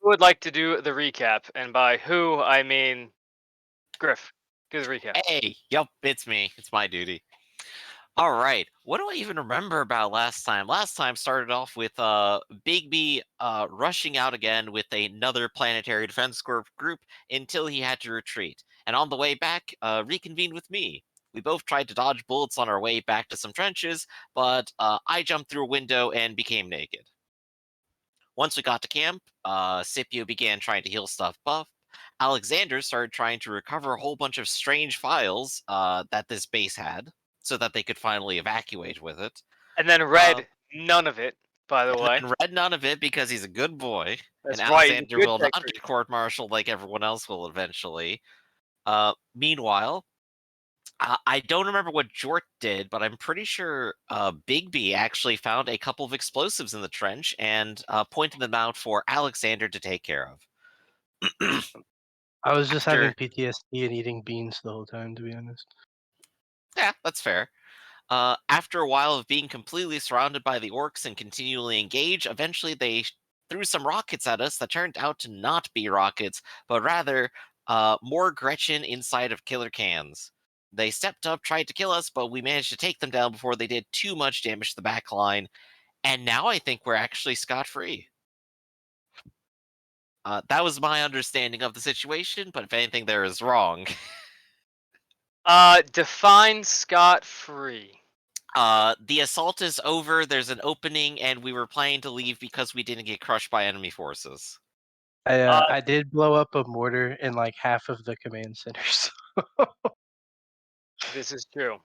Who would like to do the recap? And by who, I mean Griff. Do the recap. Hey, yup, it's me. It's my duty. All right. What do I even remember about last time? Last time started off with Bigby rushing out again with another planetary defense corps group until he had to retreat. And on the way back, reconvened with me. We both tried to dodge bullets on our way back to some trenches, but I jumped through a window and became naked. Once we got to camp, Scipio began trying to heal stuff buff. Alexander started trying to recover a whole bunch of strange files that this base had, so that they could finally evacuate with it. And then Uh, read none of it, by the and way. then read none of it because he's a good boy, and That's right, he's a Alexander good will tech not person. get court-martialed like everyone else will eventually. Meanwhile, I don't remember what Jort did, but I'm pretty sure Bigby actually found a couple of explosives in the trench and pointed them out for Alexander to take care of. I was just having After, PTSD and eating beans the whole time, to be honest. yeah, that's fair. After a while of being completely surrounded by the orcs and continually engaged, eventually they threw some rockets at us that turned out to not be rockets, but rather more Gretchen inside of killer cans. They stepped up, tried to kill us, but we managed to take them down before they did too much damage to the back line, and now I think we're actually scot-free. That was my understanding of the situation, but if anything there is wrong. Define scot-free. The assault is over, there's an opening, and we were planning to leave because we didn't get crushed by enemy forces. I did blow up a mortar in like half of the command centers. This is true.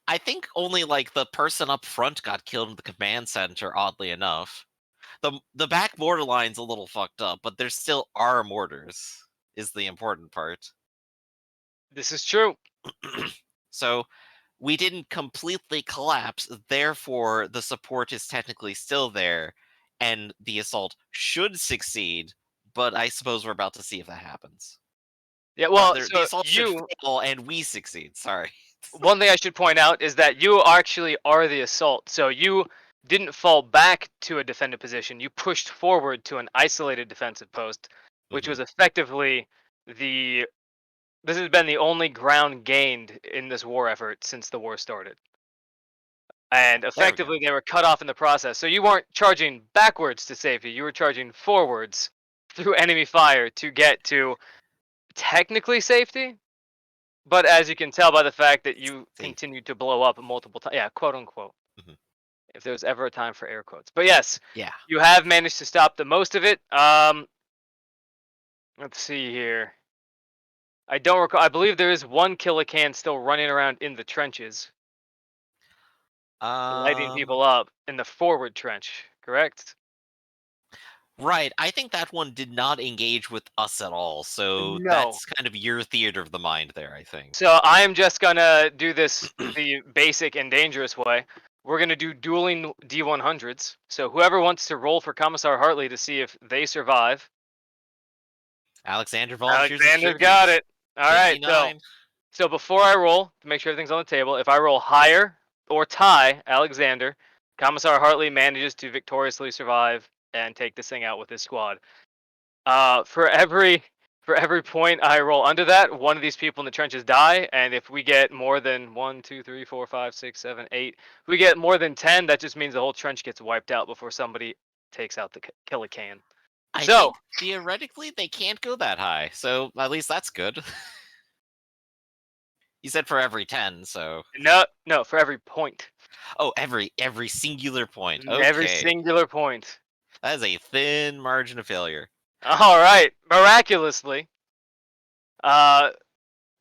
I think only like the person up front got killed in the command center, oddly enough. The back mortar line's a little fucked up, but there still are mortars, is the important part. This is true. So we didn't completely collapse, therefore the support is technically still there, and the assault should succeed, but I suppose we're about to see if that happens. Yeah, well, The so assault should fail and we succeed, sorry. one thing I should point out is that you actually are the assault. So you didn't fall back to a defended position. You pushed forward to an isolated defensive post, which was effectively the this has been the only ground gained in this war effort since the war started. And There we go. effectively they were cut off in the process. So you weren't charging backwards to safety, you were charging forwards through enemy fire to get to technically safety. But as you can tell by the fact that you See. continued to blow up multiple times, yeah, quote unquote, Mhm. if there was ever a time for air quotes. But yes, Yeah. you have managed to stop the most of it. Let's see here. I don't recall. I believe there is one Killican still running around in the trenches, lighting Um, people up in the forward trench. Correct? right, I think that one did not engage with us at all, so No. that's kind of your theater of the mind there, I think. So I am just gonna do this the basic and dangerous way. We're gonna do dueling D100s. So whoever wants to roll for Commissar Hartley to see if they survive. Alexander volunteers as Alexander's tribute. got it. All right. So 59. before I roll to make sure everything's on the table, if I roll higher or tie Alexander, Commissar Hartley manages to victoriously survive and take this thing out with his squad. For every point I roll under that, one of these people in the trenches die, and if we get more than 1, 2, 3, 4, 5, 6, 7, 8, if we get more than 10, that just means the whole trench gets wiped out before somebody takes out the killer can. I So think theoretically they can't go that high, so at least that's good. You said for every 10, so no, for every point, oh, every singular point. every Okay. singular point. That is a thin margin of failure. All right, miraculously, uh,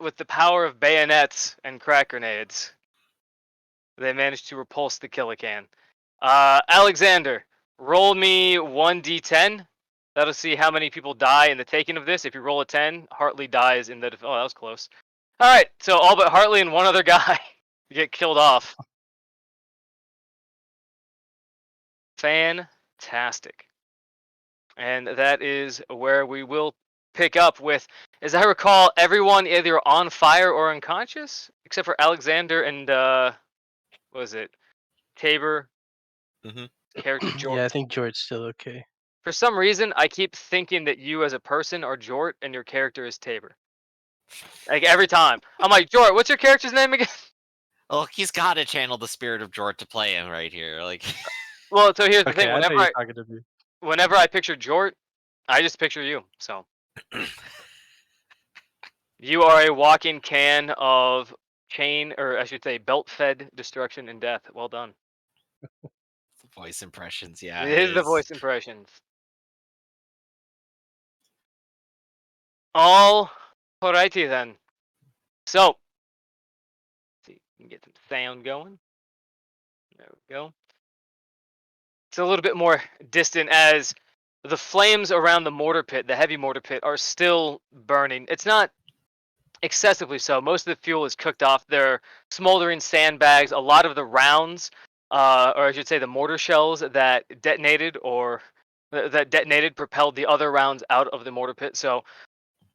with the power of bayonets and crack grenades, they managed to repulse the Killican. Alexander, roll me 1d10. That'll see how many people die in the taking of this. If you roll a 10, Hartley dies in the. Oh, that was close. All right, so all but Hartley and one other guy get killed off. Fantastic. And that is where we will pick up with, as I recall, everyone either on fire or unconscious, except for Alexander and what was it? Tabor, Mhm. character George. Yeah, I think George's still okay. For some reason, I keep thinking that you as a person are Jort and your character is Tabor. Like every time, I'm like, Jort, what's your character's name again? Look, he's got to channel the spirit of Jort to play him right here. Like, Well, so here's the Okay, thing. I know you're talking to me. Whenever I picture Jort, I just picture you. So you are a walking can of chain, or I should say, belt-fed destruction and death. Well done. voice impressions, yeah, It it is the is. voice impressions. All righty then. So, let's see, we can get some sound going. There we go. It's a little bit more distant as the flames around the mortar pit, the heavy mortar pit, are still burning. It's not excessively so. Most of the fuel is cooked off. There are smoldering sandbags. A lot of the rounds, or I should say, the mortar shells that detonated propelled the other rounds out of the mortar pit. So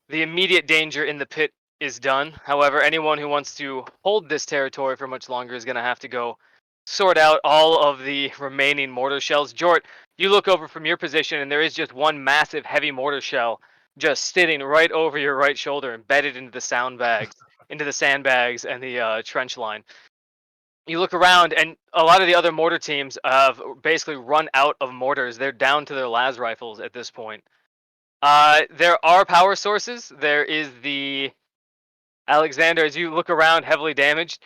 the immediate danger in the pit is done. However, anyone who wants to hold this territory for much longer is going to have to go sort out all of the remaining mortar shells. Jort, you look over from your position, and there is just one massive heavy mortar shell just sitting right over your right shoulder, embedded into the sandbags, and the trench line. You look around, and a lot of the other mortar teams have basically run out of mortars. They're down to their las rifles at this point. There are power sources. There is the Alexander. As you look around, heavily damaged.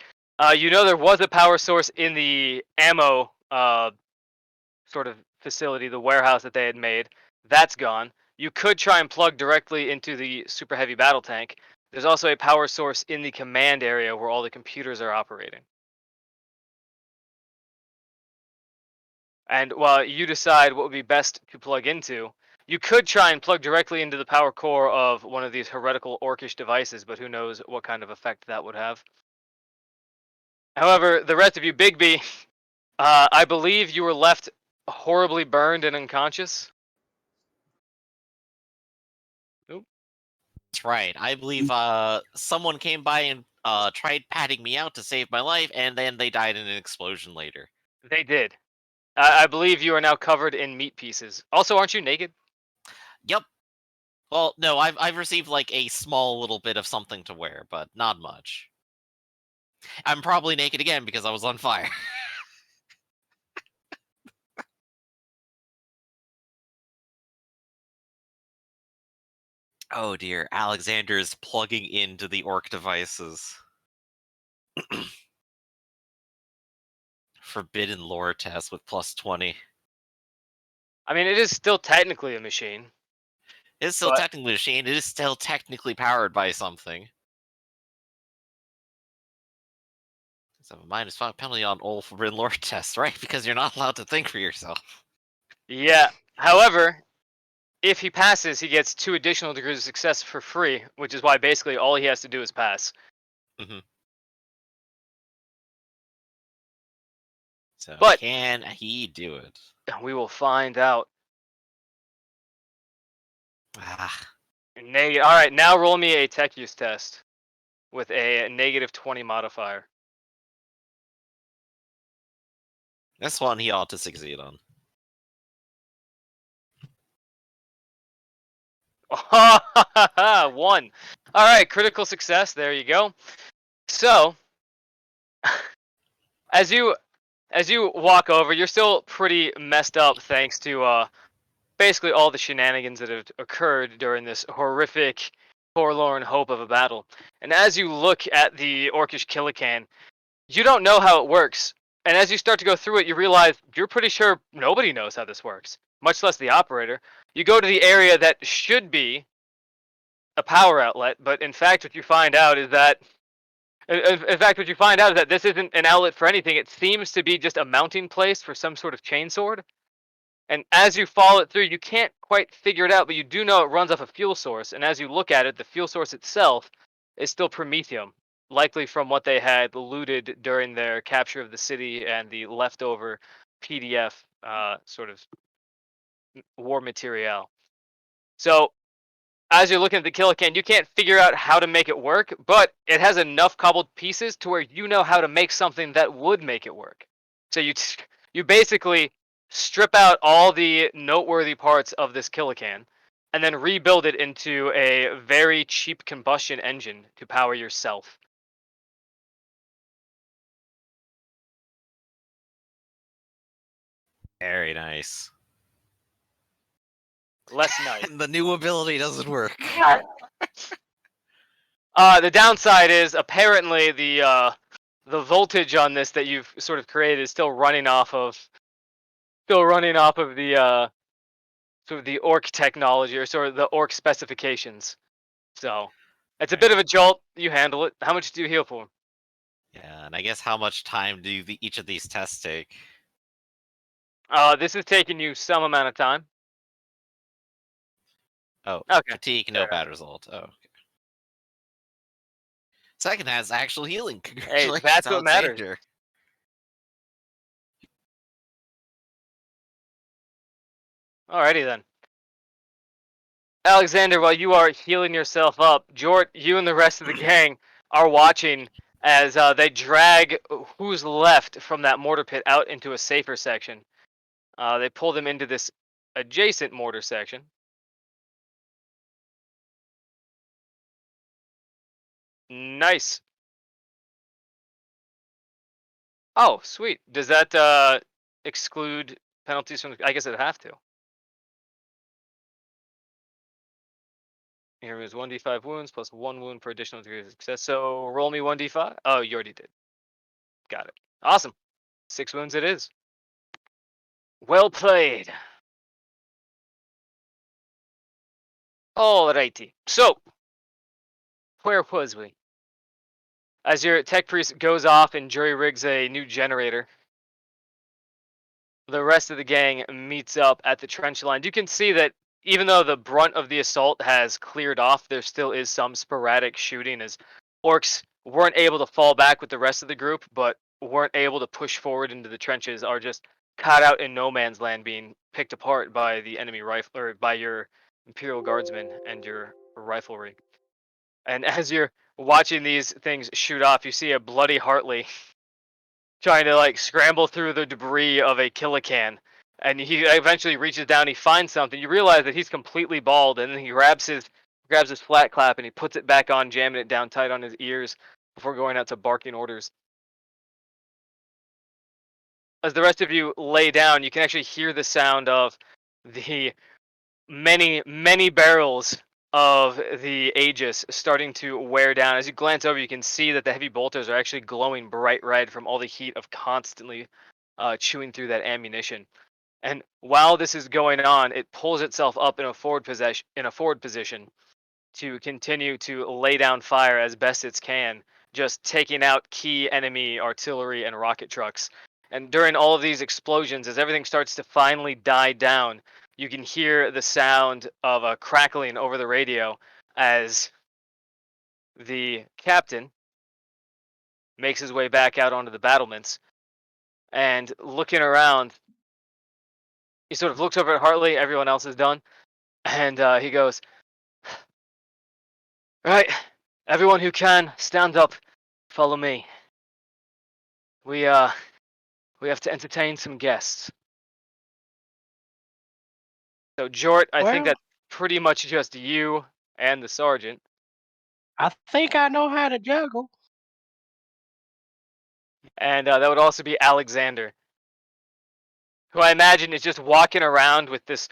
You know there was a power source in the ammo sort of facility, the warehouse that they had made. That's gone. You could try and plug directly into the super heavy battle tank. There's also a power source in the command area where all the computers are operating. And while you decide what would be best to plug into, you could try and plug directly into the power core of one of these heretical orcish devices, but who knows what kind of effect that would have. However, the rest of you, Bigby, I believe you were left horribly burned and unconscious. Oop. That's right. I believe someone came by and tried patting me out to save my life, and then they died in an explosion later. They did. I believe you are now covered in meat pieces. Also, aren't you naked? Yep. Well, no, I've received like a small little bit of something to wear, but not much. I'm probably naked again because I was on fire. Oh dear, Alexander is plugging into the orc devices. Forbidden lore test with plus 20. I mean, it is still technically a machine. It is still But- technically a machine. It is still technically powered by something. So -5 penalty on all forbidden lore tests, right? Because you're not allowed to think for yourself. Yeah. However, if he passes, he gets 2 additional degrees of success for free, which is why basically all he has to do is pass. So But- can he do it? We will find out. Ah, All right, now roll me a tech use test with a -20 modifier. this one he ought to succeed on. One. All right, critical success. There you go. So, as you walk over, you're still pretty messed up thanks to basically all the shenanigans that have occurred during this horrific, forlorn hope of a battle. And as you look at the orcish Killican, you don't know how it works. And as you start to go through it, you realize you're pretty sure nobody knows how this works, much less the operator. You go to the area that should be a power outlet, but in fact, what you find out is that this isn't an outlet for anything. It seems to be just a mounting place for some sort of chainsword. And as you follow it through, you can't quite figure it out, but you do know it runs off a fuel source. And as you look at it, the fuel source itself is still promethium, likely from what they had looted during their capture of the city and the leftover PDF sort of war material. So as you're looking at the Killican, you can't figure out how to make it work, but it has enough cobbled pieces to where you know how to make something that would make it work. So you basically strip out all the noteworthy parts of this Kilocan, and then rebuild it into a very cheap combustion engine to power yourself. Very nice. Less nice. And the new ability doesn't work. The downside is apparently the voltage on this that you've sort of created is still running off of the sort of the orc technology or sort of the orc specifications. So it's a bit of a jolt. You handle it. How much do you heal for? Yeah, and I guess how much time do each of these tests take? This is taking you some amount of time. Oh, Okay. fatigue, no bad result. Oh, okay. Second has actual healing. Hey, Congratulations, that's what matters. Alexander. Alrighty then. Alexander, while you are healing yourself up, Jort, you and the rest of the gang are watching as they drag who's left from that mortar pit out into a safer section. They pull them into this adjacent mortar section. Nice. Oh, sweet. Does that exclude penalties from? I guess it'd have to. Here is 1d5 wounds plus 1 wound per additional degree of success. So roll me 1d5. Oh, you already did. Got it. Awesome. 6 wounds it is. Well played. Alrighty. So, where was we? As your tech priest goes off and jury rigs a new generator, the rest of the gang meets up at the trench line. You can see that even though the brunt of the assault has cleared off, there still is some sporadic shooting as orcs weren't able to fall back with the rest of the group, but weren't able to push forward into the trenches, are just caught out in no man's land, being picked apart by the enemy rifle or by your Imperial guardsmen and your riflery. And as you're watching these things shoot off, you see a bloody Hartley trying to like scramble through the debris of a Kilocan. And he eventually reaches down, he finds something. You realize that he's completely bald, and then he grabs his flat clap and he puts it back on, jamming it down tight on his ears before going out to barking orders. As the rest of you lay down, you can actually hear the sound of the many barrels of the Aegis starting to wear down. As you glance over, you can see that the heavy bolters are actually glowing bright red from all the heat of constantly chewing through that ammunition. And while this is going on, it pulls itself up in a forward position to continue to lay down fire as best it can, just taking out key enemy artillery and rocket trucks. And during all of these explosions, as everything starts to finally die down, you can hear the sound of a crackling over the radio as the captain makes his way back out onto the battlements. And looking around, he sort of looks over at Hartley, everyone else is done, and he goes, "Right, everyone who can, stand up, follow me. We have to entertain some guests." So Jort, I think Well, that's pretty much just you and the sergeant. I think I know how to juggle. And that would also be Alexander, who I imagine is just walking around with this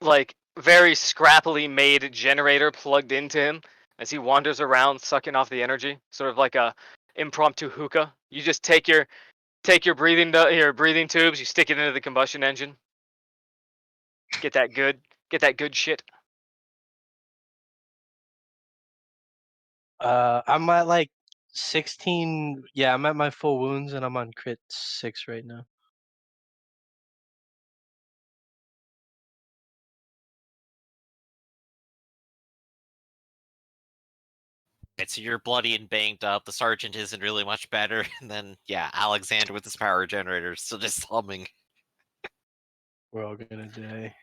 like very scrappily made generator plugged into him as he wanders around sucking off the energy, sort of like a impromptu hookah. You just take your your breathing tubes, you stick it into the combustion engine, get that good shit. I'm at like 16. Yeah, I'm at my full wounds and I'm on crit 6 right now. Right, so you're bloody and banged up. The sergeant isn't really much better. And then, yeah, Alexander with his power generator still just humming. We're all gonna die.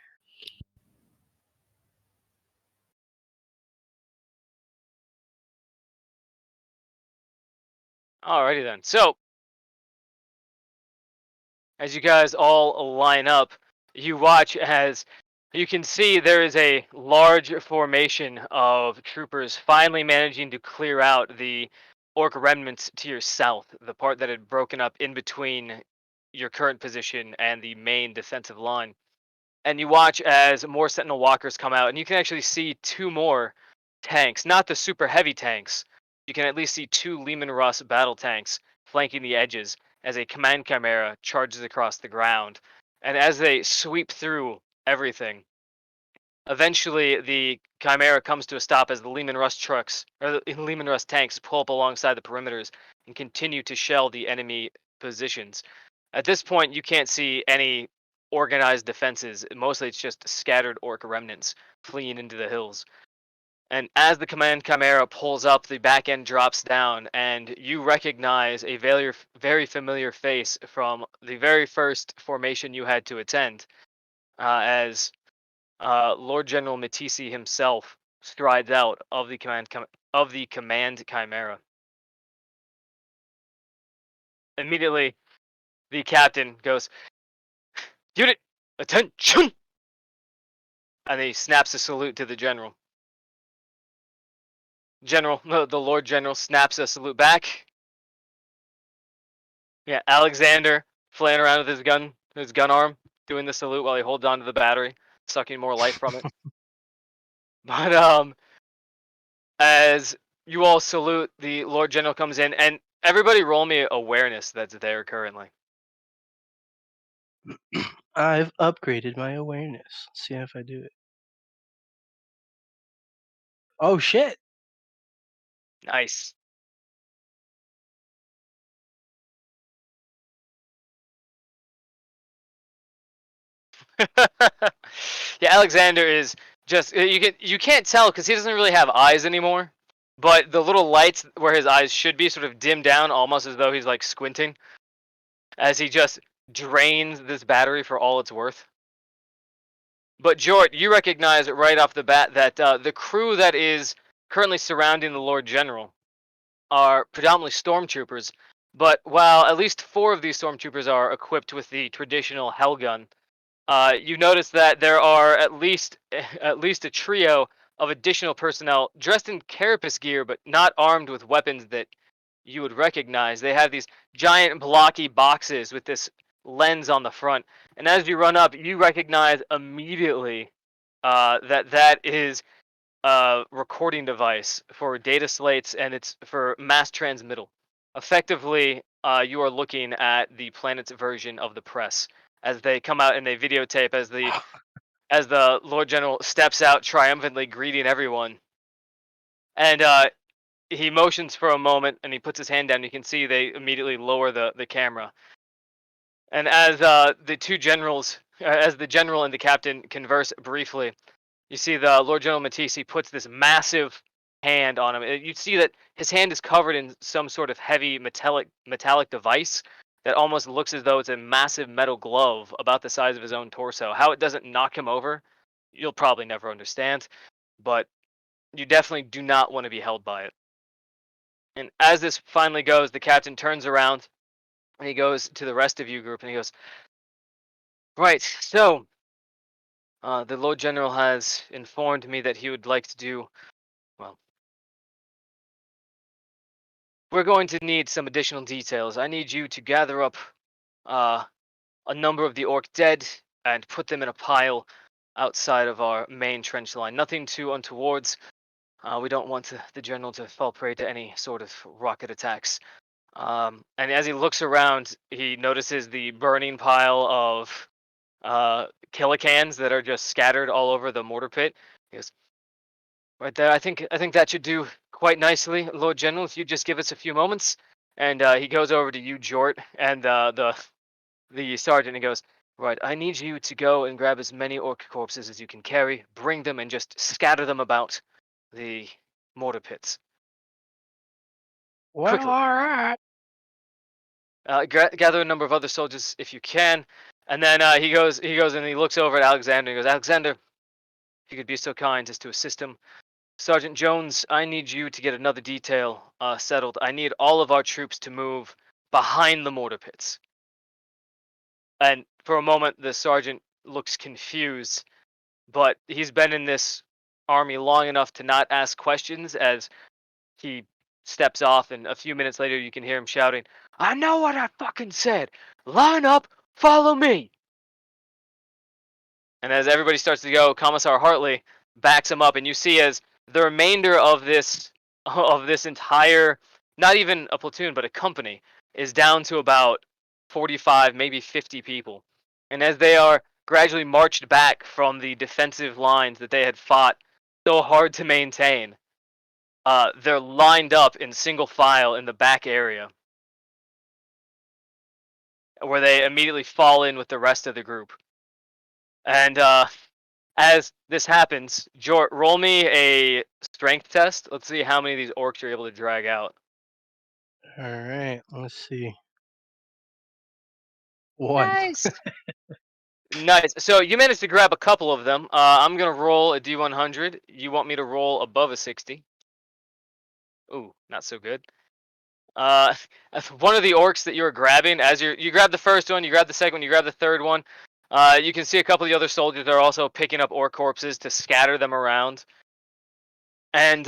Alrighty then. So As you guys all line up, you watch as you can see there is a large formation of troopers finally managing to clear out the orc remnants to your south, the part that had broken up in between your current position and the main defensive line. And you watch as more sentinel walkers come out, and you can actually see two more tanks, not the super heavy tanks. You can at least see two Lehman Russ battle tanks flanking the edges as a command chimera charges across the ground. And as they sweep through everything, eventually the chimera comes to a stop as the Lehman Russ trucks or the Lehman Russ tanks pull up alongside the perimeters and continue to shell the enemy positions. At this point, you can't see any organized defenses. Mostly, it's just scattered orc remnants fleeing into the hills. And as the command chimera pulls up, the back end drops down, and you recognize a very familiar face from the very first formation you had to attend, as Lord General Matisi himself strides out of the command chimera. Immediately, the captain goes, "Unit, attention!" And he snaps a salute to the general. General, no, the Lord General snaps a salute back. Yeah, Alexander flaying around with his gun arm, doing the salute while he holds onto the battery, sucking more life from it. But as you all salute, the Lord General comes in, and everybody roll me awareness that's there currently. I've upgraded my awareness. Let's see if I do it. Oh shit! Nice. Yeah, Alexander is just you can't tell because he doesn't really have eyes anymore. But the little lights where his eyes should be sort of dim down, almost as though he's like squinting, as he just drains this battery for all it's worth. But Jort, you recognize right off the bat that the crew that is currently surrounding the Lord General are predominantly stormtroopers. But while at least 4 of these stormtroopers are equipped with the traditional Hellgun, you notice that there are at least a trio of additional personnel dressed in carapace gear, but not armed with weapons that you would recognize. They have these giant blocky boxes with this lens on the front, and as you run up, you recognize immediately that is a recording device for data slates, and it's for mass transmittal. Effectively, you are looking at the planet's version of the press as they come out and they videotape as the Lord General steps out triumphantly greeting everyone. And he motions for a moment and he puts his hand down. You can see they immediately lower the camera. And as the two generals, as the general and the captain converse briefly, you see the Lord General Matisi puts this massive hand on him. You see that his hand is covered in some sort of heavy metallic device that almost looks as though it's a massive metal glove about the size of his own torso. How it doesn't knock him over, you'll probably never understand, but you definitely do not want to be held by it. And as this finally goes, the captain turns around and he goes to the rest of you group and he goes, "Right, so the Lord General has informed me that he would like to do, well, we're going to need some additional details. I need you to gather up uh, a number of the orc dead and put them in a pile outside of our main trench line. Nothing too untowards. We don't want the general to fall prey to any sort of rocket attacks." And as he looks around, he notices the burning pile of killicans that are just scattered all over the mortar pit. He goes, "Right there, I think that should do quite nicely, Lord General. If you just give us a few moments." And he goes over to you, Jort, and the sergeant. And he goes, "Right, I need you to go and grab as many orc corpses as you can carry, bring them, and just scatter them about the mortar pits Well, quickly. all right. Gather a number of other soldiers if you can." And then he goes and he looks over at Alexander and he goes, "Alexander, if you could be so kind as to assist him. Sergeant Jones, I need you to get another detail settled. I need all of our troops to move behind the mortar pits." And for a moment, the sergeant looks confused, but he's been in this army long enough to not ask questions as he steps off, and a few minutes later, you can hear him shouting, "I know what I fucking said! Line up, follow me!" And as everybody starts to go, Commissar Hartley backs him up, and you see as the remainder of this entire, not even a platoon, but a company, is down to about 45, maybe 50 people. And as they are gradually marched back from the defensive lines that they had fought so hard to maintain, they're lined up in single file in the back area, where they immediately fall in with the rest of the group. And as this happens, Jort, roll me a strength test. Let's see how many of these orcs you're able to drag out. All right, let's see. One. Nice. Nice. So you managed to grab a couple of them. I'm gonna roll a D100. You want me to roll above a 60? Ooh, not so good. Uh, one of the orcs that you were grabbing, as you grab the first one, you grab the second one, you grab the third one. You can see a couple of the other soldiers are also picking up orc corpses to scatter them around. And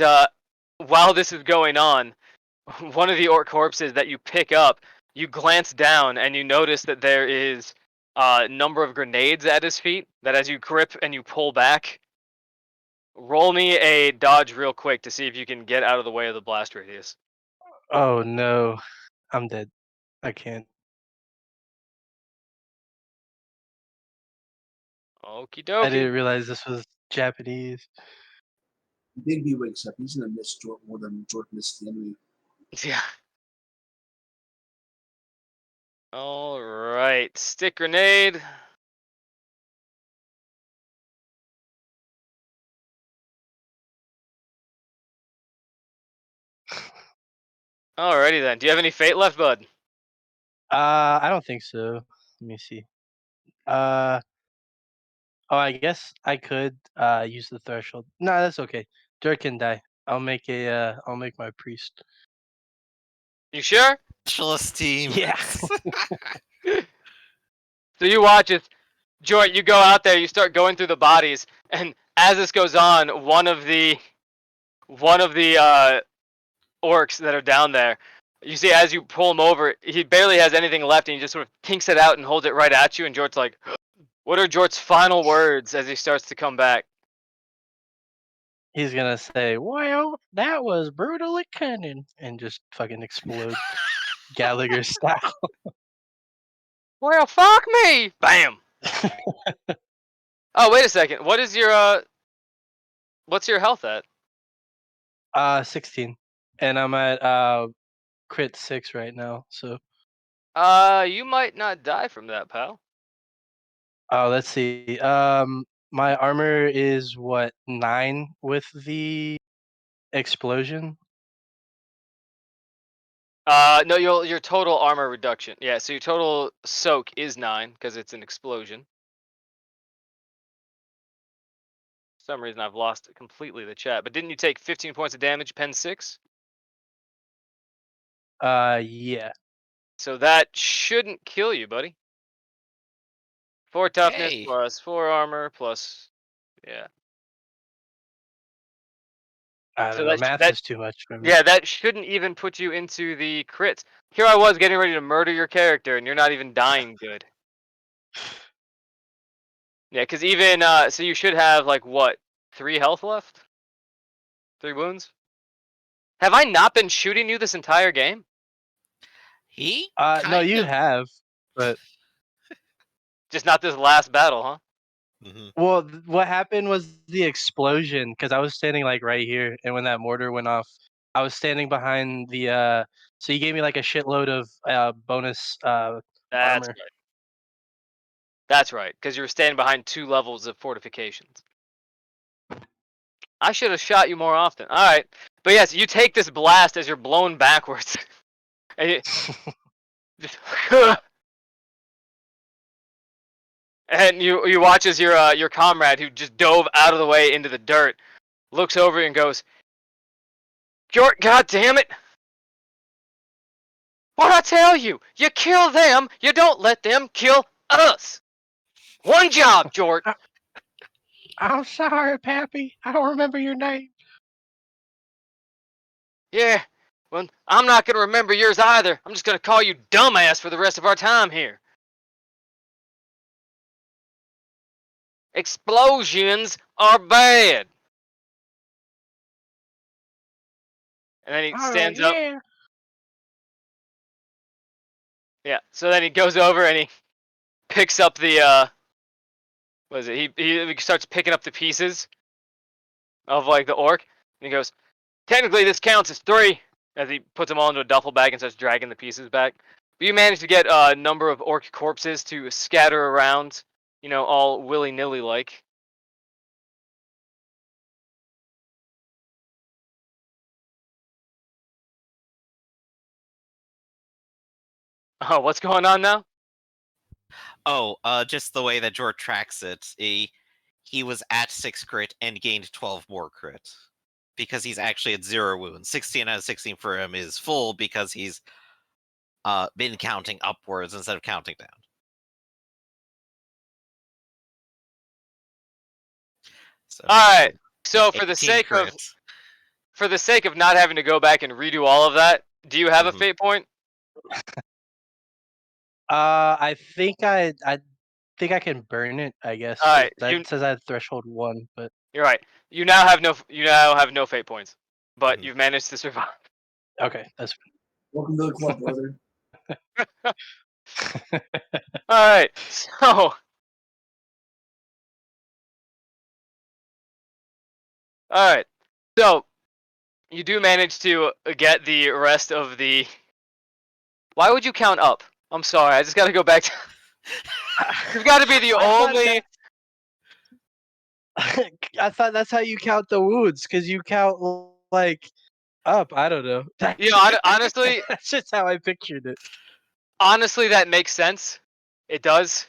while this is going on, one of the orc corpses that you pick up, you glance down and you notice that there is a number of grenades at his feet. That as you grip and you pull back, roll me a dodge real quick to see if you can get out of the way of the blast radius. Oh no, I'm dead. I can't. Okie I dokie. didn't realize this was Japanese. Digby wakes up. He's gonna miss Jort more than Jort missed the enemy. Yeah. All right. Stick grenade. Alrighty then. Do you have any fate left, bud? I don't think so. Let me see. Uh, oh, I guess I could use the threshold. No, that's okay. Dirk can die. I'll make my priest. You sure? Specialist team. Yeah. So you watch as Joint, you go out there, you start going through the bodies, and as this goes on, one of the orcs that are down there, you see as you pull him over, he barely has anything left, and he just sort of tinks it out and holds it right at you. And Jort's like, "What are Jort's final words as he starts to come back?" He's gonna say, "Well, that was brutally cunning," and just fucking explode Gallagher style. Well, fuck me! Bam. Oh, wait a second. What's your health at? 16, and I'm at crit 6 right now. So, You might not die from that, pal. let's see. My armor is what 9 with the explosion. No, your total armor reduction. Yeah, so your total soak is 9 because it's an explosion. For some reason I've lost completely the chat. But didn't you take 15 points of damage, pen 6? Yeah. So that shouldn't kill you, buddy. 4 toughness Hey, plus 4 armor plus, yeah. I So don't know. Math that is too much for me. yeah, that shouldn't even put you into the crits. Here I was getting ready to murder your character, and you're not even dying good. Yeah, because even so you should have like what, 3 health left? 3 wounds? Have I not been shooting you this entire game? he No, kind you of. have, but Just not this last battle, huh? Mhm. well, what happened was the explosion because I was standing like right here, and when that mortar went off, I was standing behind the. So you gave me like a shitload of bonus That's armor. right. That's right, because you were standing behind 2 levels of fortifications. I should have shot you more often. All right, but yes, you take this blast as you're blown backwards, and you just and you watch as your comrade who just dove out of the way into the dirt looks over and goes, "God damn it! What I tell you? You kill them. You don't let them kill Us. One job, Jort. I'm sorry, Pappy. I don't remember your name. Yeah. Well, I'm not gonna remember yours either. I'm just gonna call you dumbass for the rest of our time here. Explosions are bad. And then he stands up. Yeah. Yeah. So then he goes over and he picks up the what is it? He starts picking up the pieces of like the orc, and he goes, technically this counts as 3, as he puts them all into a duffel bag and starts dragging the pieces back. But you manage to get a number of orc corpses to scatter around, all willy-nilly like. Oh, what's going on now? Oh, just the way that Jort tracks it. He was at 6 crit and gained 12 more crit. Because he's actually at 0 wounds. 16 out of 16 for him is full because he's been counting upwards instead of counting down. So, Alright, so for the 18 sake of crit. not having to go back and redo all of that, do you have a Mhm. fate point? I think I think I can burn it. I guess 'cause Alright, that says I had threshold 1, but you're right. You now have no fate points, but Mhm. you've managed to survive. okay, that's Welcome to the club, brother. Alright, so alright. So you do manage to get the rest of the. Why would you count up? I'm sorry, I just gotta go back to. You've got to be the I thought only. I thought that's how you count the wounds, because you count like up. I don't know. Honestly, That's just how I pictured it. that makes sense. It does.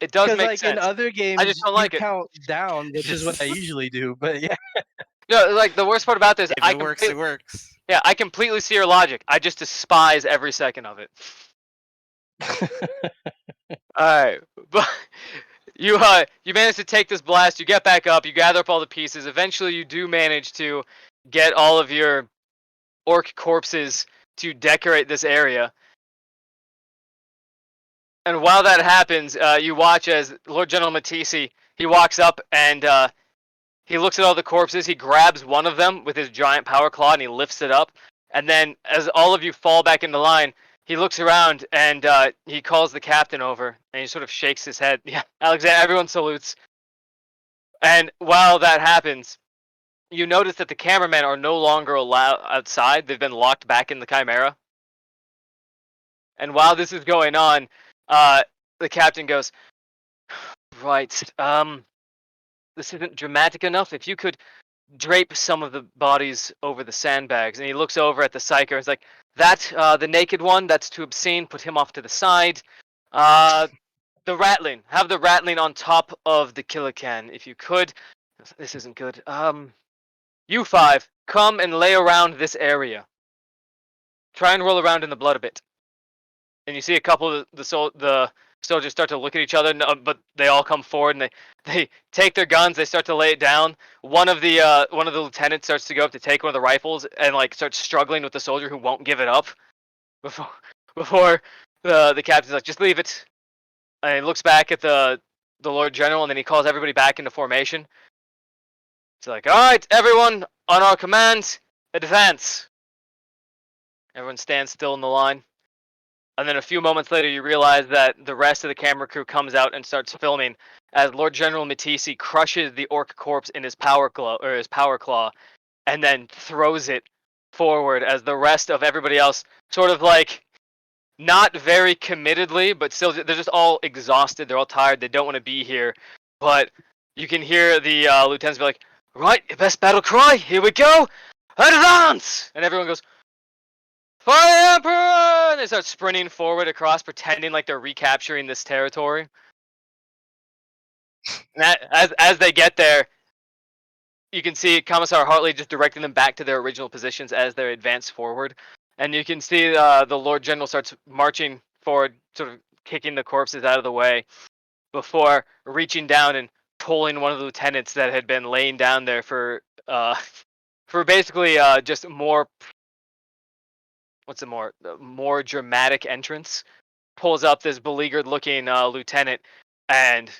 It does Because make like in sense. other I just games, don't you like it. count down, which is what I usually do. But yeah, No, like the worst part about this, If it works, it works. yeah, I completely see your logic. I just despise every second of it. All right, but you manage to take this blast. You get back up. You gather up all the pieces. Eventually, you do manage to get all of your orc corpses to decorate this area. And while that happens, you watch as Lord General Matisse, he walks up and he looks at all the corpses. He grabs one of them with his giant power claw and he lifts it up. And then, as all of you fall back into line, he looks around and he calls the captain over and he sort of shakes his head. Yeah, Alexander, everyone salutes. And while that happens, you notice that the cameramen are no longer allowed outside. They've been locked back in the Chimera. And while this is going on, the captain goes, right, this isn't dramatic enough. If you could drape some of the bodies over the sandbags. And he looks over at the psyker and is like, that, the naked one, that's too obscene. Put him off to the side. The rattling. Have the rattling on top of the killer can, if you could. This isn't good. You 5, come and lay around this area. Try and roll around in the blood a bit. And you see a couple of the soldiers start to look at each other, but they all come forward and they take their guns. They start to lay it down. One of the lieutenants starts to go up to take one of the rifles and like starts struggling with the soldier who won't give it up. Before the captain's like, just leave it. And he looks back at the Lord General and then he calls everybody back into formation. It's like, all right, everyone on our command, advance. Everyone stands still in the line. And then a few moments later, you realize that the rest of the camera crew comes out and starts filming as Lord General Matisse crushes the orc corpse in his power claw, and then throws it forward as the rest of everybody else sort of like not very committedly, but still they're just all exhausted. They're all tired. They don't want to be here, but you can hear the lieutenants be like, "Right, best battle cry. Here we go, advance!" And everyone goes, "For the Emperor!" And they start sprinting forward across, pretending like they're recapturing this territory. And as they get there, you can see Commissar Hartley just directing them back to their original positions as they advance forward. And you can see the Lord General starts marching forward, sort of kicking the corpses out of the way before reaching down and pulling one of the lieutenants that had been laying down there for for basically just more more dramatic entrance. Pulls up this beleaguered looking lieutenant, and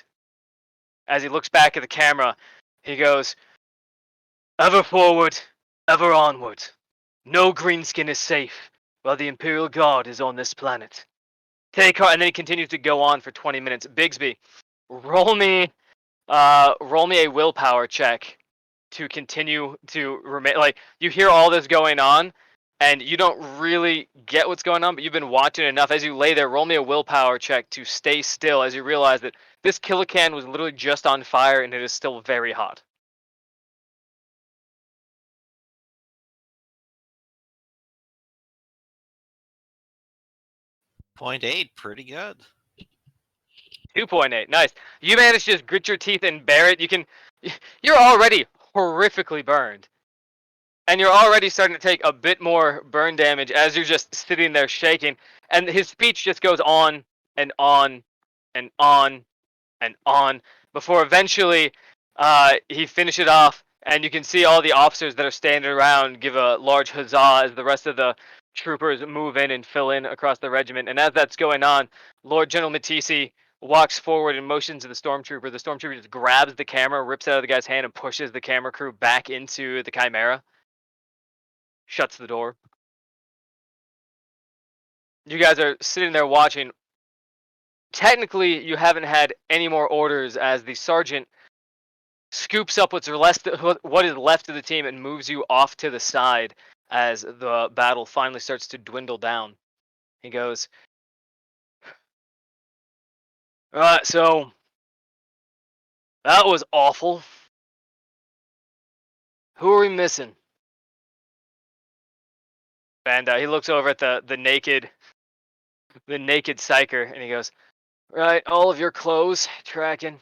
as he looks back at the camera, he goes, "Ever forward, ever onward. No greenskin is safe while the Imperial Guard is on this planet. Take heart," and then he continues to go on for 20 minutes. Bigsby, roll me roll me a willpower check to continue to remain. Like, you hear all this going on and you don't really get what's going on, but you've been watching enough. As you lay there, roll me a willpower check to stay still as you realize that this Killacan was literally just on fire and it is still very hot. .8, pretty good. 2.8, nice. You managed to just grit your teeth and bear it. You're already horrifically burned. And you're already starting to take a bit more burn damage as you're just sitting there shaking. And his speech just goes on and on and on and on before eventually he finishes it off. And you can see all the officers that are standing around give a large huzzah as the rest of the troopers move in and fill in across the regiment. And as that's going on, Lord General Matisi walks forward and motions to the stormtrooper. The stormtrooper just grabs the camera, rips it out of the guy's hand, and pushes the camera crew back into the Chimera. Shuts the door. You guys are sitting there watching. Technically, you haven't had any more orders as the sergeant scoops up what is left of the team and moves you off to the side as the battle finally starts to dwindle down. He goes, "Alright, so that was awful. Who are we missing?" And he looks over at the naked psyker and he goes, "Right, all of your clothes, tracking.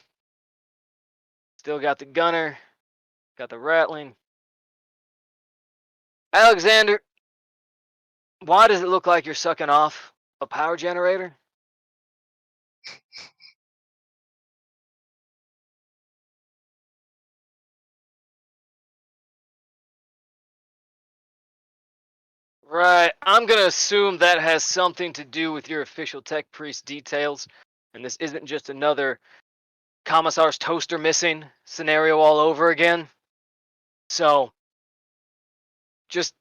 Still got the gunner, got the rattling. Alexander, why does it look like you're sucking off a power generator?" Right, I'm gonna assume that has something to do with your official tech priest details, and this isn't just another Commissar's toaster missing scenario all over again. So, just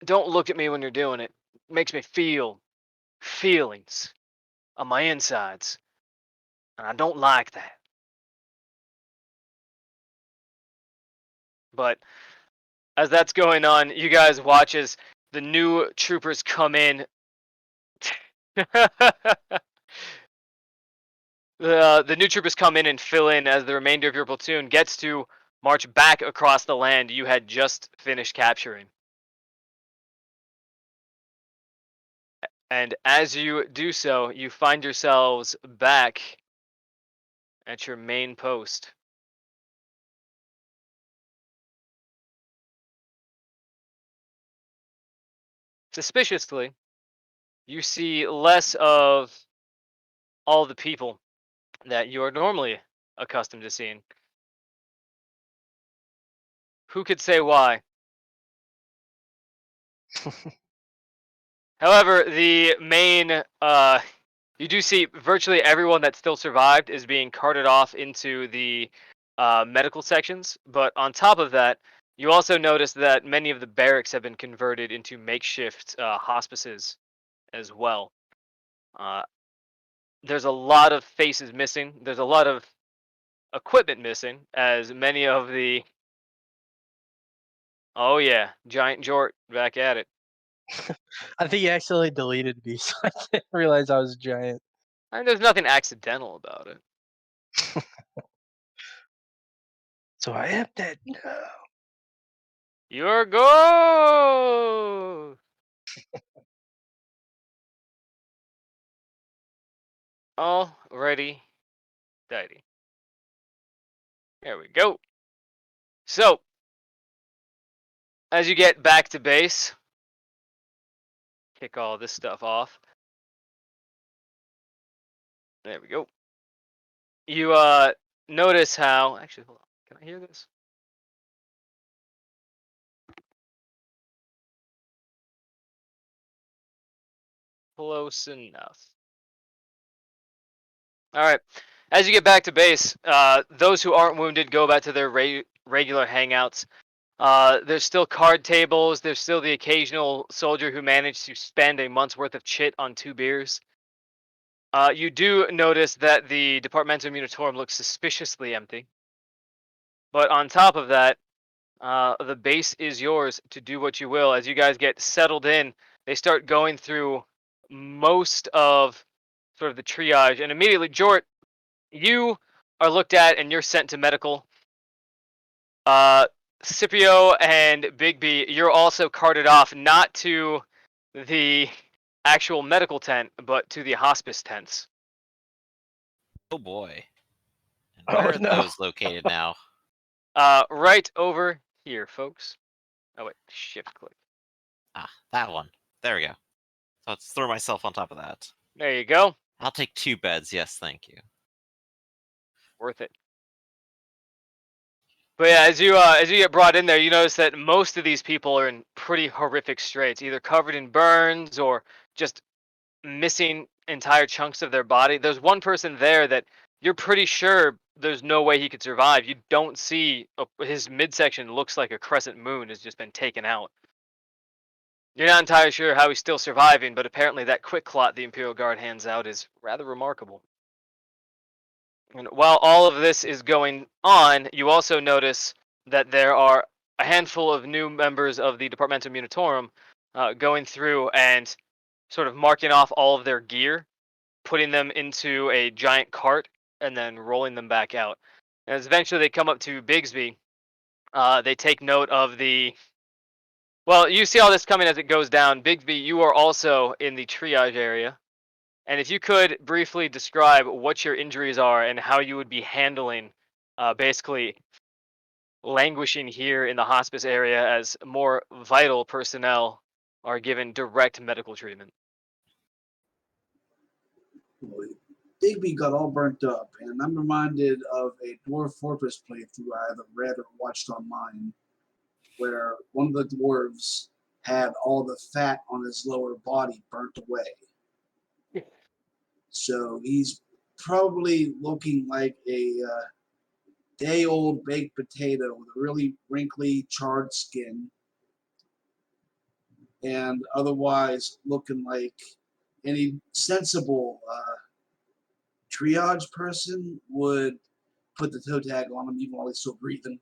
don't look at me when you're doing it. It makes me feel feelings on my insides, and I don't like that. But as that's going on, you guys watch as the new troopers come in. The new troopers come in and fill in as the remainder of your platoon gets to march back across the land you had just finished capturing. And as you do so, you find yourselves back at your main post. Suspiciously, you see less of all the people that you are normally accustomed to seeing. Who could say why? However, the main you do see virtually everyone that still survived is being carted off into the medical sections. But on top of that, you also notice that many of the barracks have been converted into makeshift hospices as well. Uh, there's a lot of faces missing. There's a lot of equipment missing, as many of the. Oh yeah, Giant Jort back at it. I think he accidentally deleted me, so I didn't realize I was a giant. And there's nothing accidental about it. So I am dead now. You're go. Alrighty, dighty. There we go. So, as you get back to base, kick all this stuff off. There we go. You notice how actually hold on. Can I hear this? Close enough. All right. As you get back to base, those who aren't wounded go back to their regular hangouts. There's still card tables. There's still the occasional soldier who managed to spend a month's worth of chit on 2 beers. You do notice that the Departmentum Unitorum looks suspiciously empty. But on top of that, the base is yours to do what you will. As you guys get settled in, they start going through most of sort of the triage, and immediately, Jort, you are looked at and you're sent to medical. Scipio and Big B, you're also carted off not to the actual medical tent, but to the hospice tents. Oh boy. And Oh, where are no. those located now? Right over here, folks. Oh wait, shift click. Ah, that one. There we go. So let's throw myself on top of that. There you go. I'll take 2 beds, yes, thank you. Worth it. But yeah, as you get brought in there, you notice that most of these people are in pretty horrific straits, either covered in burns or just missing entire chunks of their body. There's one person there that you're pretty sure there's no way he could survive. You don't see his midsection looks like a crescent moon has just been taken out. You're not entirely sure how he's still surviving, but apparently that quick clot the Imperial Guard hands out is rather remarkable. And while all of this is going on, you also notice that there are a handful of new members of the Departmentum Unitorum going through and sort of marking off all of their gear, putting them into a giant cart, and then rolling them back out. And as eventually they come up to Bigsby, they take note of the. Well, you see all this coming as it goes down. Bigsby, you are also in the triage area. And if you could briefly describe what your injuries are and how you would be handling basically languishing here in the hospice area as more vital personnel are given direct medical treatment. Boy, Digby got all burnt up, and I'm reminded of a Dwarf Fortress playthrough I either read or watched online, where one of the dwarves had all the fat on his lower body burnt away. So he's probably looking like a day-old baked potato with a really wrinkly, charred skin, and otherwise looking like any sensible triage person would put the toe tag on him even while he's still breathing.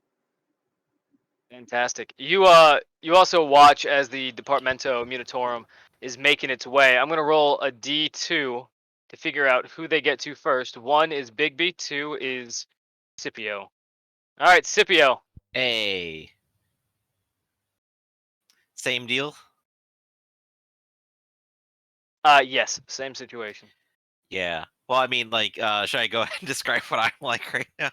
Fantastic. You also watch as the Departamento Munitorum is making its way. I'm gonna roll a D2 to figure out who they get to first. 1 is Bigby, 2 is Scipio. All right, Scipio. Hey. Same deal? Yes, same situation. Yeah. Well, I mean, like, should I go ahead and describe what I'm like right now?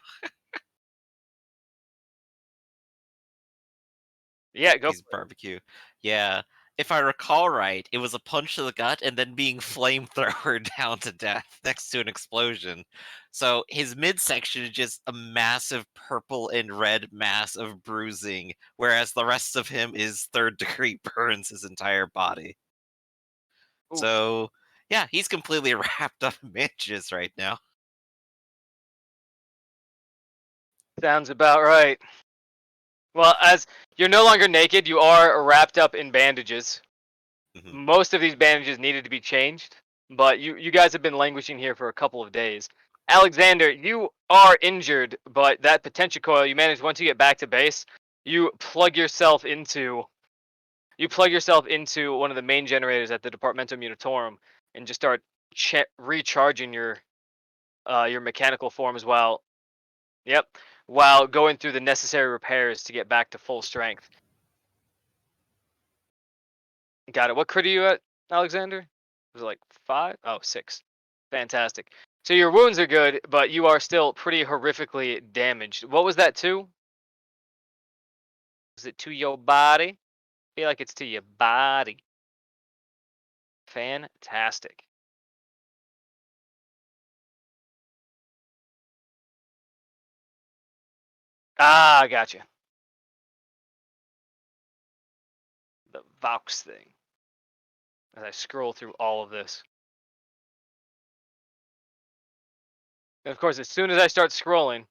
Yeah, go. Piece of barbecue. Yeah. If I recall right, it was a punch to the gut and then being flamethrowered down to death next to an explosion. So his midsection is just a massive purple and red mass of bruising, whereas the rest of him is 3rd-degree burns his entire body. Oof. So, yeah, he's completely wrapped up in bandages right now. Sounds about right. Well, as you're no longer naked, you are wrapped up in bandages. Mhm. Most of these bandages needed to be changed, but you guys have been languishing here for a couple of days. Alexander, you are injured, but that potential coil you managed once you get back to base, you plug yourself into one of the main generators at the Departmentum Unitorum and just start recharging your mechanical forms while going through the necessary repairs to get back to full strength. Got it. What crit are you at, Alexander? Was it like 5? Oh, 6. Fantastic. So your wounds are good, but you are still pretty horrifically damaged. What was that to? Was it to your body? I feel like it's to your body. Fantastic. Ah, gotcha. The Vaux thing. As I scroll through all of this. And of course, as soon as I start scrolling,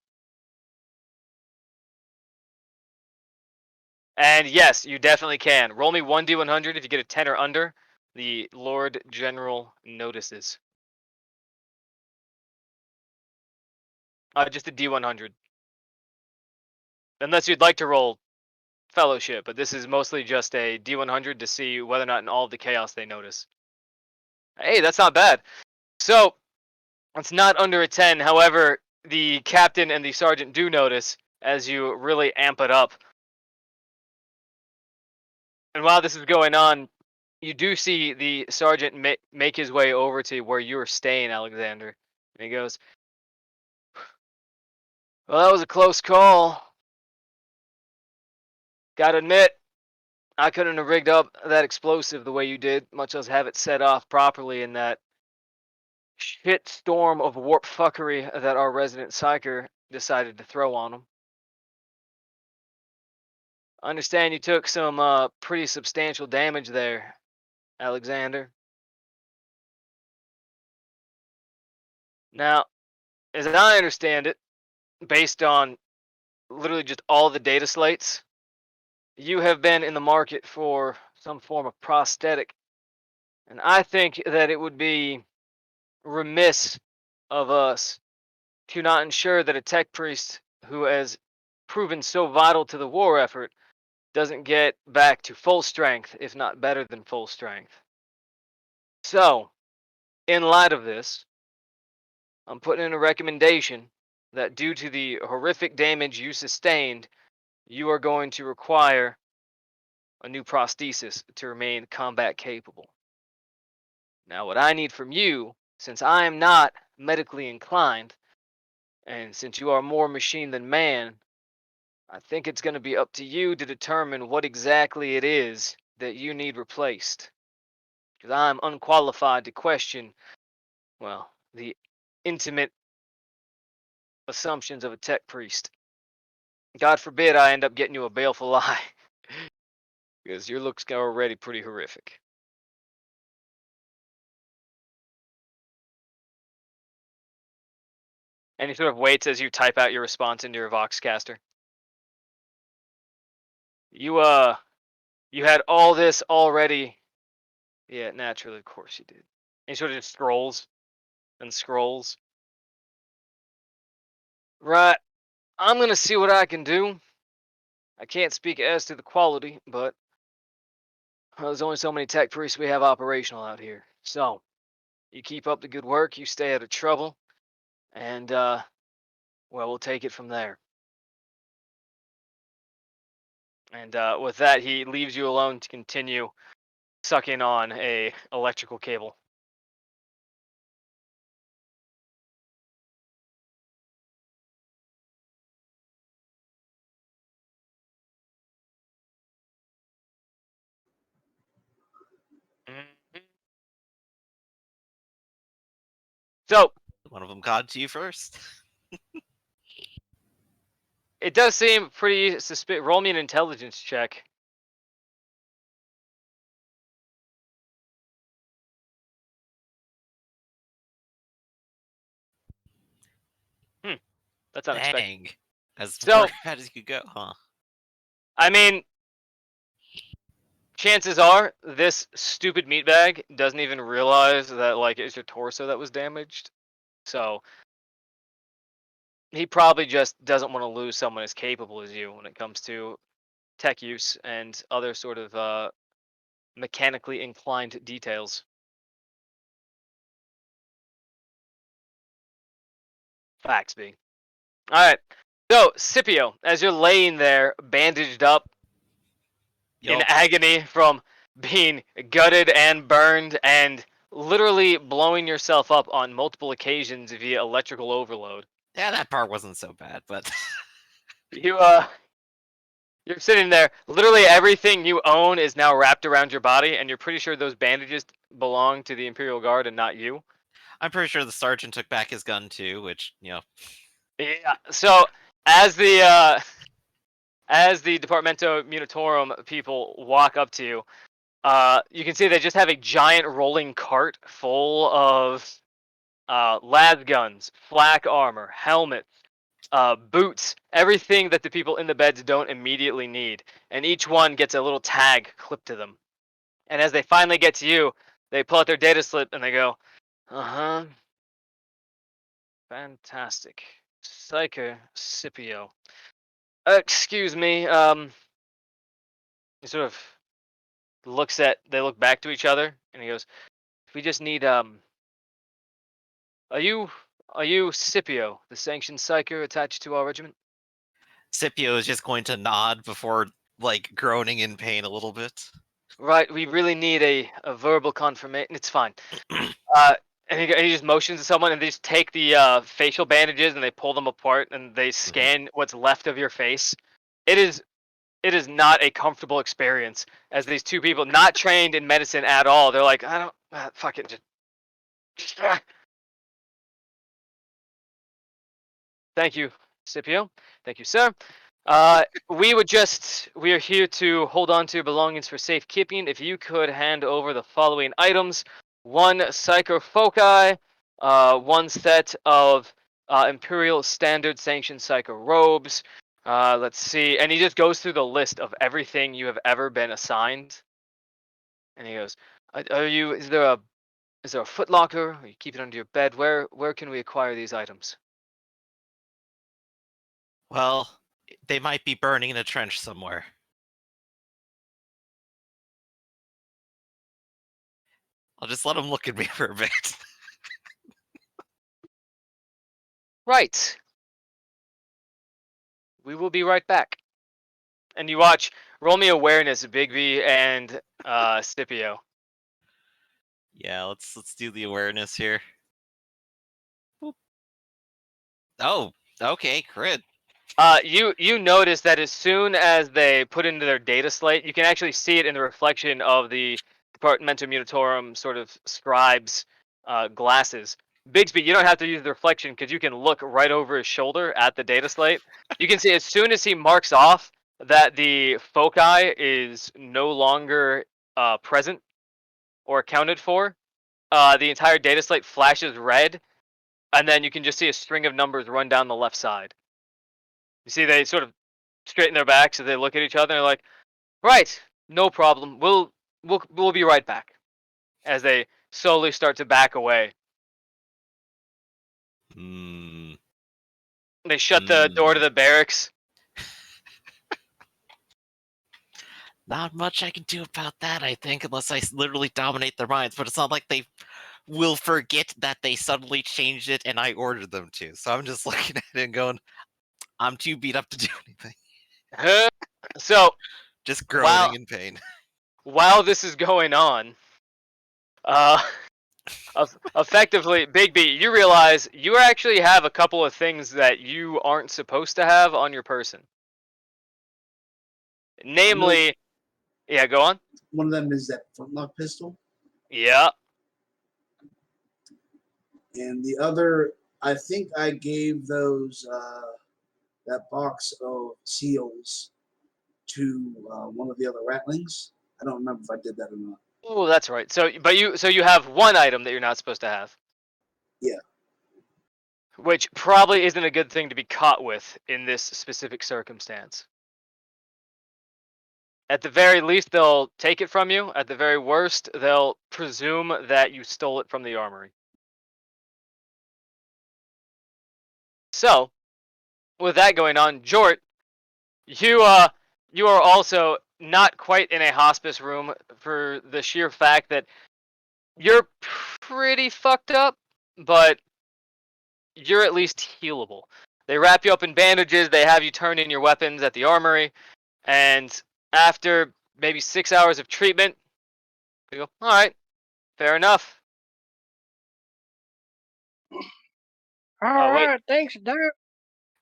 and yes, you definitely can. Roll me 1d100 if you get a 10 or under. The Lord General notices. Just a d100. Unless you'd like to roll Fellowship, but this is mostly just a d100 to see whether or not in all of the chaos they notice. Hey, that's not bad. So, it's not under a 10. However, the captain and the sergeant do notice as you really amp it up. And while this is going on, you do see the sergeant make his way over to where you're staying, Alexander. And he goes, "Well, that was a close call. Gotta admit, I couldn't have rigged up that explosive the way you did, much less have it set off properly in that shit storm of warp fuckery that our resident psyker decided to throw on him. I understand you took some pretty substantial damage there, Alexander. Now, as I understand it, based on literally just all the data slates, you have been in the market for some form of prosthetic, and I think that it would be remiss of us to not ensure that a tech priest who has proven so vital to the war effort doesn't get back to full strength, if not better than full strength. So, in light of this, I'm putting in a recommendation that due to the horrific damage you sustained, you are going to require a new prosthesis to remain combat capable. Now, what I need from you, since I am not medically inclined, and since you are more machine than man, I think it's going to be up to you to determine what exactly it is that you need replaced. Because I'm unqualified to question, well, the intimate assumptions of a tech priest. God forbid I end up getting you a baleful lie. Because your looks are already pretty horrific. And he sort of waits as you type out your response into your Voxcaster. You had all this already. Yeah, naturally, of course you did. And he sort of just scrolls and scrolls. Right. I'm gonna see what I can do. I can't speak as to the quality, but there's only so many tech priests we have operational out here. So, you keep up the good work, you stay out of trouble, and well, we'll take it from there. And with that, he leaves you alone to continue sucking on a electrical cable. Mhm. So, One of them got to you first. it does seem pretty suspicious. Roll me an intelligence check. That's unexpected. Dang. As So, bad as you could go, huh? I mean, chances are this stupid meatbag doesn't even realize that like it's your torso that was damaged. So he probably just doesn't want to lose someone as capable as you when it comes to tech use and other sort of mechanically inclined details. Facts being. All right. So Scipio, as you're laying there, bandaged up in Yup. agony from being gutted and burned and literally blowing yourself up on multiple occasions via electrical overload. Yeah, that part wasn't so bad, but You're sitting there, literally everything you own is now wrapped around your body, and you're pretty sure those bandages belong to the Imperial Guard and not you. I'm pretty sure the sergeant took back his gun too, which, Yeah. So as the as the Departamento Munitorum people walk up to you, you can see they just have a giant rolling cart full of las guns, flak armor, helmets, boots, everything that the people in the beds don't immediately need. And each one gets a little tag clipped to them. And as they finally get to you, they pull out their data slip and they go, uh-huh. Fantastic. Psycho Scipio. Excuse me, he sort of they look back to each other and he goes, we just need, are you Scipio, the sanctioned psycho attached to our regiment? Scipio is just going to nod before like groaning in pain a little bit. Right, we really need a verbal confirmation. It's fine. Uh, and he just motions to someone, and they just take the facial bandages and they pull them apart and they scan what's left of your face. It is not a comfortable experience as these two people not trained in medicine at all. They're like, I don't fuck it, just thank you, Scipio. Thank you, sir. We are here to hold on to your belongings for safekeeping. If you could hand over the following items: one psychofoci, one set of Imperial standard sanctioned psycho robes. Let's see, and he just goes through the list of everything you have ever been assigned. And he goes, "Are you? Is there a footlocker? Or you keep it under your bed? Where can we acquire these items?" Well, they might be burning in a trench somewhere. I'll just let them look at me for a bit. Right. We will be right back. And you watch. Roll me awareness, Bigby and Scipio. Yeah, let's do the awareness here. Boop. Oh, okay, crit. You notice that as soon as they put into their data slate, you can actually see it in the reflection of the Departamento Munitorum sort of scribe's glasses. Bigsby, you don't have to use the reflection because you can look right over his shoulder at the data slate. You can see as soon as he marks off that the foci is no longer present or accounted for, the entire data slate flashes red, and then you can just see a string of numbers run down the left side. You see, they sort of straighten their backs as they look at each other. And they're like, "Right, no problem. We'll be right back." As they slowly start to back away, Hmm. they shut the door to the barracks. Not much I can do about that, I think, unless I literally dominate their minds. But it's not like they will forget that they suddenly changed it and I ordered them to. So I'm just looking at it and going, I'm too beat up to do anything. So Just groaning in pain. while this is going on, effectively, Big B, you realize you actually have a couple of things that you aren't supposed to have on your person. Namely, yeah, go on. One of them is that flintlock pistol, Yeah. and the other, I think I gave those that box of seals to one of the other ratlings. I don't remember if I did that or not. Oh, that's right. So you have one item that you're not supposed to have. Yeah. Which probably isn't a good thing to be caught with in this specific circumstance. At the very least, they'll take it from you. At the very worst, they'll presume that you stole it from the armory. So, with that going on, Jort, you are also not quite in a hospice room for the sheer fact that you're pretty fucked up, but you're at least healable. They wrap you up in bandages, they have you turn in your weapons at the armory, and after maybe 6 hours of treatment, they go, alright, fair enough. Oh, wait. Alright, thanks, Doc.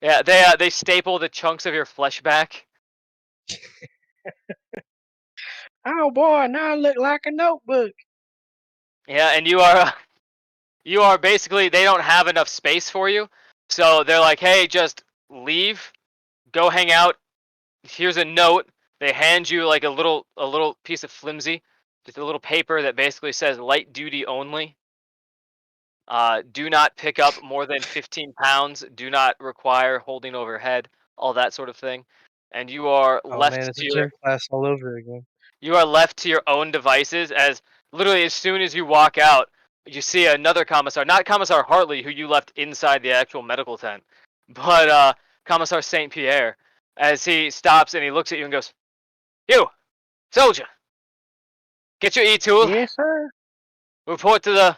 Yeah, they staple the chunks of your flesh back. Oh boy, now I look like a notebook. Yeah, and you are basically, they don't have enough space for you. So they're like, hey, just leave, go hang out here's a note. They hand you like a little piece of flimsy, just a little paper that basically says light duty only. Do not pick up more than 15 pounds. Do not require holding overhead. All that sort of thing. And you are Oh man, left it's to a your gym class all over again. own devices. As literally as soon as you walk out, you see another commissar, not Commissar Hartley, who you left inside the actual medical tent, but Commissar Saint Pierre. As he stops and he looks at you and goes, "You, soldier, get your E-tool. Yes, sir. Report to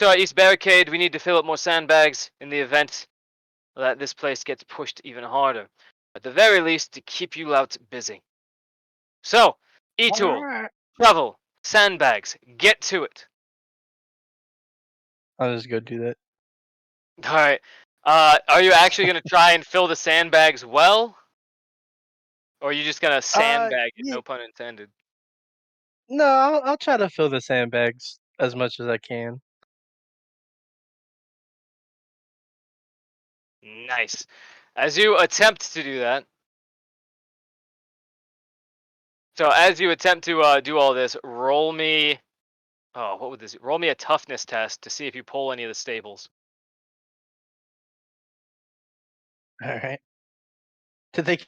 our east barricade. We need to fill up more sandbags in the event that this place gets pushed even harder. At the very least, to keep you out busy. So, E-tool, Alright. travel, sandbags, get to it." I'll just go do that. All right. Are you actually gonna try and fill the sandbags well, or are you just gonna sandbag it? Yeah. No pun intended. No, I'll try to fill the sandbags as much as I can. Nice. As you attempt to do that, so as you attempt to do all this, roll me. Oh, what would this? Roll me a toughness test to see if you pull any of the staples. Alright. Did they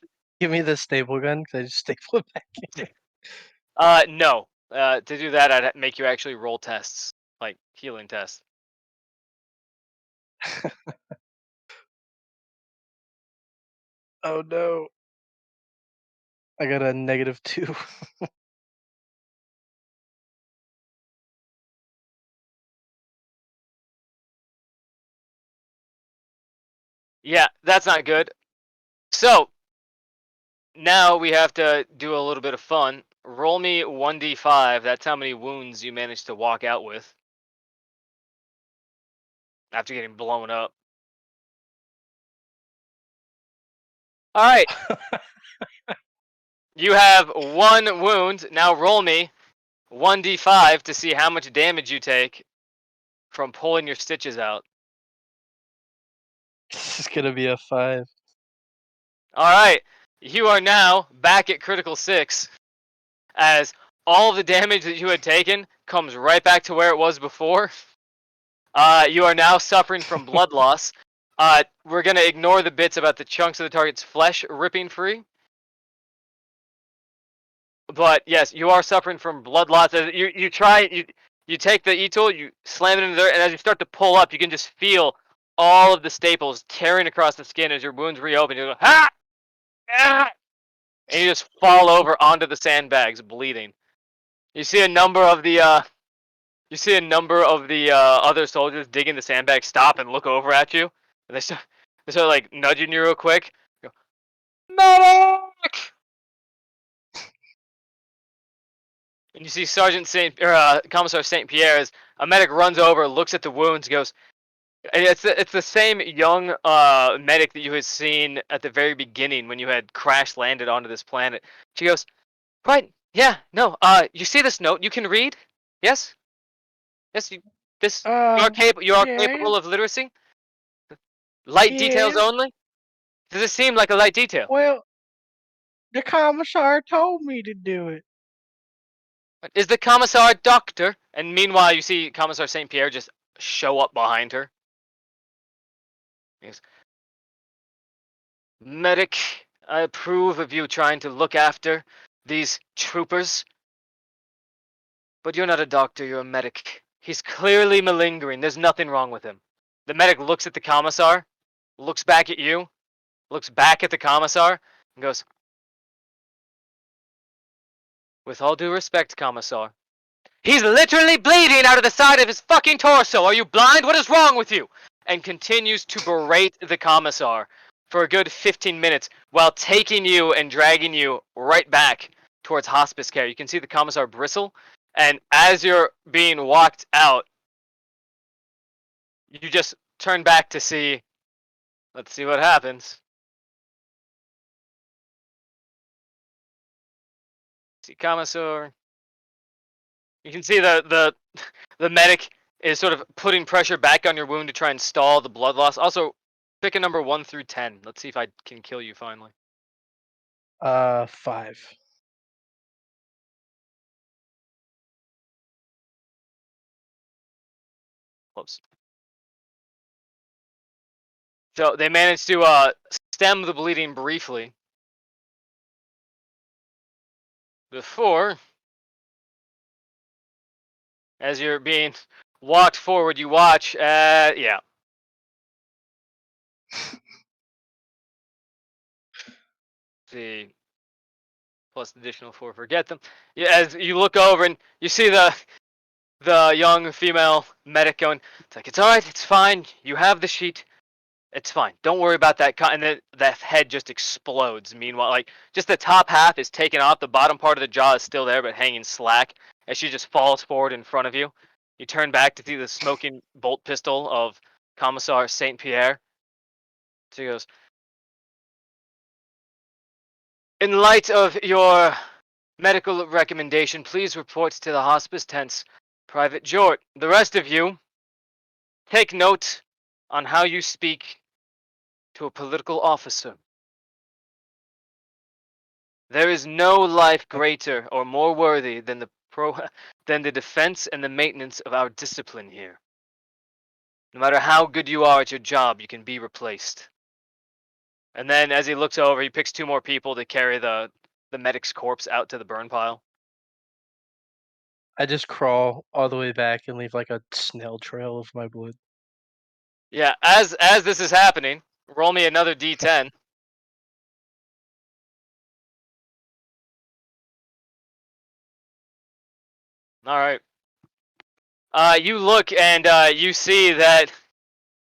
give me the staple gun? Cause I just staple it back in. No. To do that, I'd make you actually roll tests, like healing tests. Oh no. I got a -2. Yeah, that's not good. So now we have to do a little bit of fun. Roll me 1d5. That's how many wounds you managed to walk out with after getting blown up. All right, you have 1 wound. Now roll me 1d5 to see how much damage you take from pulling your stitches out. This is gonna be a 5. All right, you are now back at critical 6 as all the damage that you had taken comes right back to where it was before. You are now suffering from blood loss. We're gonna ignore the bits about the chunks of the target's flesh ripping free. But yes, you are suffering from blood loss. You take the E-tool, you slam it into there, and as you start to pull up, you can just feel all of the staples tearing across the skin as your wounds reopen. You go, "Ha! Ah!" And you just fall over onto the sandbags, bleeding. You see a number of the other soldiers digging the sandbag stop and look over at you, and they start like nudging you real quick. You go, "Medic!" And you see Commissar Saint Pierre as a medic runs over, looks at the wounds, goes, and it's the same young medic that you had seen at the very beginning when you had crash landed onto this planet. She goes, "Right, yeah, no, you see this note? You can read? Yes, yes, you are Yeah. capable of literacy. Light details Yes. only. Does it seem like a light detail? Well, the commissar told me to do it. Is the commissar a doctor?" And meanwhile, you see Commissar Saint Pierre just show up behind her. Yes. "Medic, I approve of you trying to look after these troopers, but you're not a doctor, you're a medic. He's clearly malingering. There's nothing wrong with him." The medic looks at the commissar, looks back at you, looks back at the commissar, and goes, "With all due respect, commissar, he's literally bleeding out of the side of his fucking torso. Are you blind? What is wrong with you?" And continues to berate the commissar for a good 15 minutes while taking you and dragging you right back towards hospice care. You can see the commissar bristle, and as you're being walked out, you just turn back to see. Let's see what happens. See commissar. You can see the medic is sort of putting pressure back on your wound to try and stall the blood loss. Also, pick a number 1 through 10. Let's see if I can kill you finally. 5. Close. So they managed to stem the bleeding briefly. Before, as you're being walked forward, you watch. Yeah. See, plus additional 4. Forget them. Yeah, as you look over and you see the young female medic going, it's like, it's all right, it's fine. You have the sheet. It's fine. Don't worry about that. And then that head just explodes. Meanwhile, like, just the top half is taken off. The bottom part of the jaw is still there, but hanging slack. As she just falls forward in front of you. You turn back to see the smoking bolt pistol of Commissar Saint Pierre. She goes, in light of your medical recommendation, please report to the hospice tents. Private Jort. The rest of you, take note on how you speak to a political officer. There is no life greater or more worthy than than the defense and the maintenance of our discipline here. No matter how good you are at your job, you can be replaced. And then as he looks over, he picks 2 more people to carry the medic's corpse out to the burn pile. I just crawl all the way back and leave like a snail trail of my blood. Yeah, as this is happening, roll me another d10. All right. You look and you see that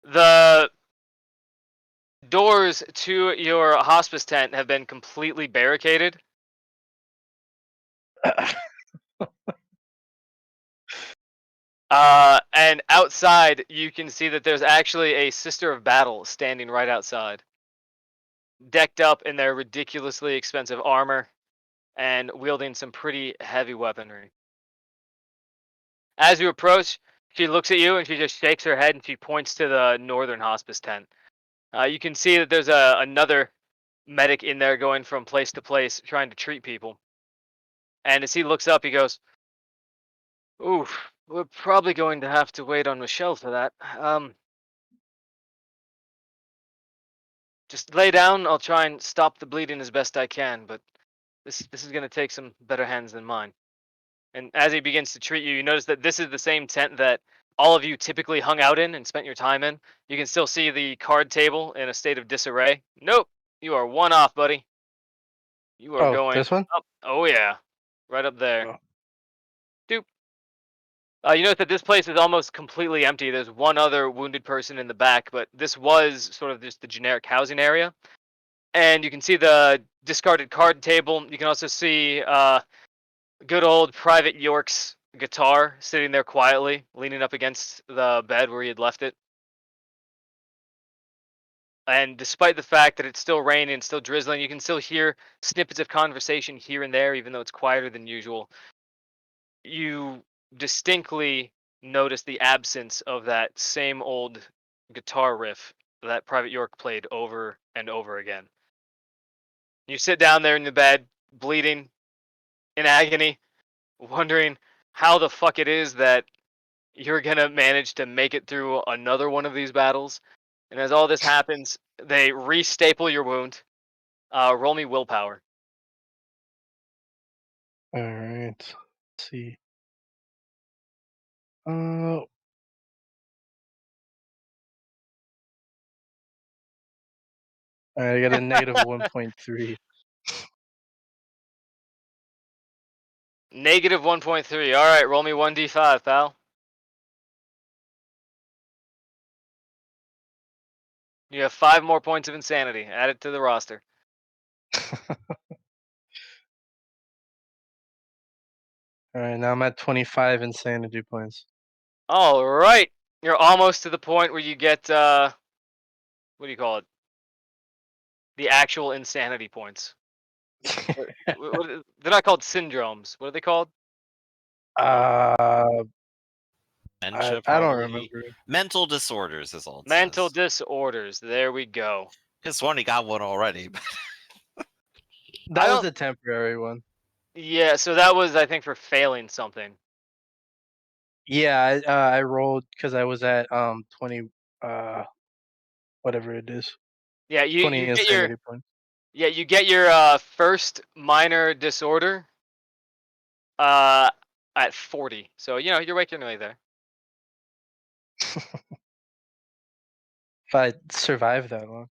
the doors to your hospice tent have been completely barricaded. And outside, you can see that there's actually a Sister of Battle standing right outside, decked up in their ridiculously expensive armor and wielding some pretty heavy weaponry. As you approach, she looks at you and she just shakes her head and she points to the northern hospice tent. You can see that there's another medic in there going from place to place trying to treat people. And as he looks up, he goes, "Oof, we're probably going to have to wait on Michelle for that. Just lay down. I'll try and stop the bleeding as best I can, but this is going to take some better hands than mine." And as he begins to treat you, you notice that this is the same tent that all of you typically hung out in and spent your time in. You can still see the card table in a state of disarray. Nope, you are 1 off, buddy. You are Oh, going this one? up. Oh yeah, right up there. Oh. Doop. You notice that this place is almost completely empty. There's one other wounded person in the back, but this was sort of just the generic housing area. And you can see the discarded card table. You can also see good old Private York's guitar sitting there quietly, leaning up against the bed where he had left it. And despite the fact that it's still raining and still drizzling, you can still hear snippets of conversation here and there, even though it's quieter than usual. You distinctly notice the absence of that same old guitar riff that Private York played over and over again. You sit down there in the bed, bleeding, in agony, wondering how the fuck it is that you're gonna manage to make it through another one of these battles. And as all this happens, they re-staple your wound. Roll me willpower. All right. Let's see. Uh, all right, I got a negative 1.3. Negative 1.3. All right, roll me 1d5, pal. You have 5 more points of insanity. Add it to the roster. All right, now I'm at 25 insanity points. All right, you're almost to the point where you get what do you call it? The actual insanity points. They're not called syndromes. What are they called? I Dementia, don't probably. remember. Mental disorders is all it Mental says. disorders. There we go. This one, he got one already. That was don't- a temporary one. Yeah, so that was I think for failing something. Yeah, I rolled because I was at 20 whatever it is. Yeah, you 20 get your insanity points. you get your first minor disorder at 40. So you're waking way there. If I survive that long.